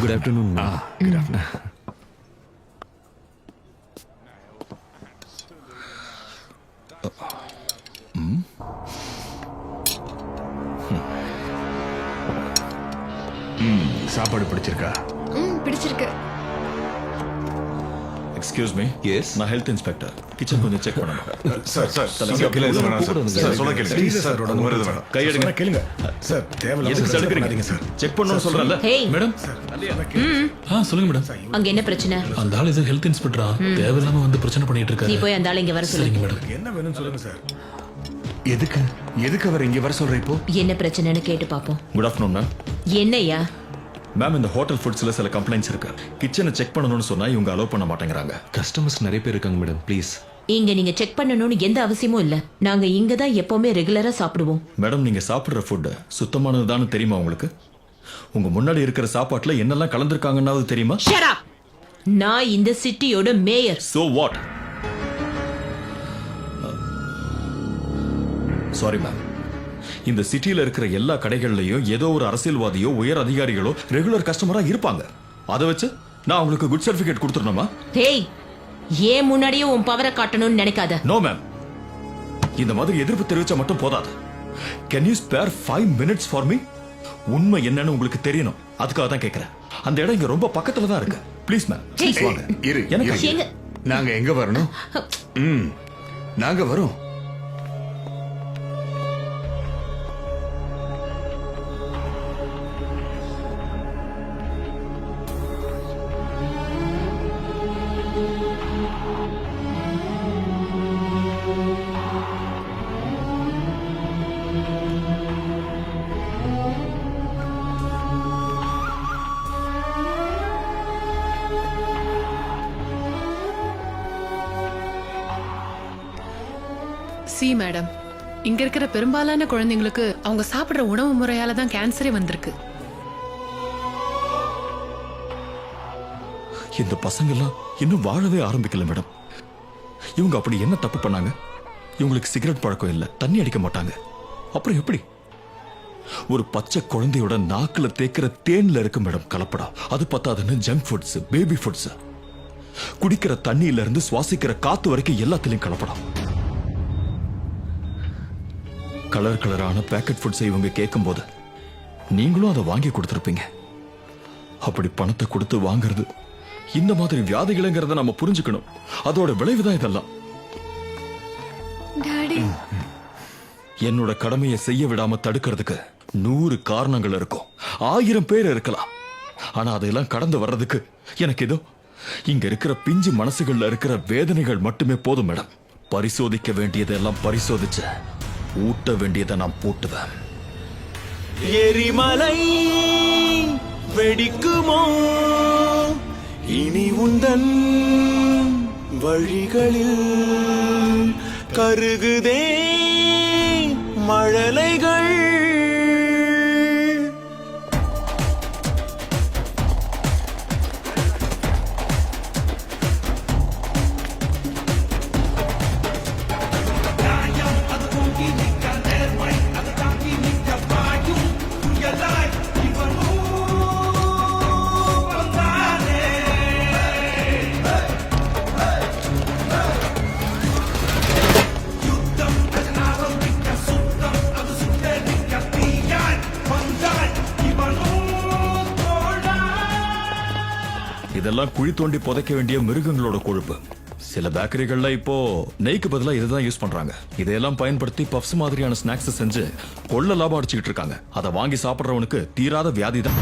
Good afternoon. Good afternoon. சாப்பாடு பிடிச்சிருக்கா? பிடிச்சிருக்கு. Excuse me. எஸ். நான் ஹெல்த் இன்ஸ்பெக்டர். கிச்சன் கொஞ்சம் செக் பண்ணணும். சார் சொல்ல கேளுங்க சார். கை எடுங்க. கேளுங்க சார். எதுக்கு தடுக்கிறீங்க சார்? செக் பண்ணணும்னு சொல்றேன்ல. Hey, madam. சொல்லுங்க மேடம். அங்க என்ன பிரச்சனை? அந்த ஆள் இது ஹெல்த் இன்ஸ்பெக்டரா? தேவையில்லாம வந்து பிரச்சனை பண்ணிட்டு நீ இருக்காரு. போய் அந்த ஆளை இங்க வர சொல்லு. சரிங்க மேடம். என்ன வேணும்னு சொல்லுங்க சார். எதுக்கு அவர் இங்க வர சொல்ற இப்போ? என்ன பிரச்சனைன்னு கேட்டு பாப்போம். Good afternoon ma'am. என்னய்யா? மேம், இந்த ஹோட்டல் ஃபுட்ஸ்ல சில கம்ப்ளைண்ட்ஸ் இருக்கு. கிச்சனை செக் பண்ணணும்னு சொன்னா இவங்க அலோவ் பண்ண மாட்டேங்கிறாங்க. கஸ்டமர்ஸ் நிறைய பேர் இருக்காங்க மேடம், ப்ளீஸ். இங்க நீங்க செக் பண்ணணும்னு எந்த அவசியமும் இல்ல. நாங்க இங்க தான் எப்பவுமே ரெகுலரா சாப்பிடுவோம். மேடம், நீங்க சாப்பிடுற ஃபுட் சுத்தமானதுதான்னு தெரியுமா உங்களுக்கு? உங்க முன்னாடி இருக்கிற சாப்பாட்டுல என்னெல்லாம் கலந்துருக்காங்கன்னாவது தெரியுமா? Shut up! நான் இந்த சிட்டியோட mayor. So what? Sorry ma'am. இந்த சிட்டில இருக்கிற எல்லா கடைகள்லயும் ஏதோ ஒரு அரசியல்வாதியோ உயர் அதிகாரிகளோ ரெகுலர் கஸ்டமரா இருப்பாங்க. அதை வச்சு நான் உங்களுக்கு குட் சர்டிபிகேட் கொடுத்துடணுமா? ஹேய், ஏன் முன்னாடியே உன் பவரை காட்டணும்னு நினைக்காத. No ma'am. இந்த மாதிரி எதிர்ப்பு தெரிவிச்சா மட்டும் போதாது. Can you spare 5 minutes for me? உண்மை என்னன்னு உங்களுக்கு தெரியணும். அதுக்காக தான் கேட்கிறேன். அந்த இடம் இங்க ரொம்ப பக்கத்துல தான் இருக்கு. ப்ளீஸ் மேம், ப்ளீஸ் வாங்க. எனக்கு எங்க? நாங்க எங்க வரணும்? நாங்க வரோம். சி மேடம், இங்க இருக்கிற பெரும்பாலான குழந்தைங்களுக்கு அவங்க சாப்பிடுற உணவு முறையால தான் கேன்சரே வந்திருக்கு. இந்த பசங்க எல்லாம் இன்னும் வாழவே ஆரம்பிக்கல மேடம். இவங்க அப்படி என்ன தப்பு பண்ணாங்க? இவங்களுக்கு சிகரெட் பழக்கம் இல்ல, தண்ணி அடிக்க மாட்டாங்க. அப்புறம் எப்படி? ஒரு பச்சை குழந்தையோட நாக்குல தேக்கிற தேன்ல இருக்கு மேடம் கலப்படம். அது பத்தாதுன்னு ஜங்க் ஃபுட்ஸ், பேபி ஃபுட்ஸ், குடிக்கிற தண்ணியில இருந்து சுவாசிக்கிற காத்து வரைக்கும் எல்லாத்திலையும் கலப்படம். கலர் கலரான பேக்கெட் ஃபுட்ஸை இவங்க கேட்கும் போது நீங்களும் அதை வாங்கி கொடுத்துருப்பீங்க. அப்படி பணத்தை கொடுத்து வாங்குறது இந்த மாதிரி வியாதிகளுங்கிறத நம்ம புரிஞ்சுக்கணும். அதோட விளைவுதான் இதெல்லாம். என்னோட கடமையை செய்ய விடாம தடுக்கிறதுக்கு 100 காரணங்கள் இருக்கும், 1000 பேர் இருக்கலாம். ஆனா அதெல்லாம் கடந்து வர்றதுக்கு எனக்கு ஏதோ இங்க இருக்கிற பிஞ்சு மனசுகள்ல இருக்கிற வேதனைகள் மட்டுமே போதும் மேடம். பரிசோதிக்க வேண்டியதெல்லாம் பரிசோதிச்சு ஊட்ட வேண்டியதை நான் போட்டுவேன். எரிமலை வெடிக்குமோ இனி உந்தன் வழிகளில்? கருகுதே மழலைகள். இதெல்லாம் குழி தோண்டி புதைக்க வேண்டிய மிருகங்களோட கொழுப்பு. சில பேக்கரிகள்ல இப்போ நெய்க்கு பதிலா இதுதான் யூஸ் பண்றாங்க. இதையெல்லாம் பயன்படுத்தி பப்ஸ் மாதிரியான ஸ்நாக்ஸ் செஞ்சு கொள்ள லாபம் அடிச்சுக்கிட்டு இருக்காங்க. அதை வாங்கி சாப்பிடுறவனுக்கு தீராத வியாதி தான்.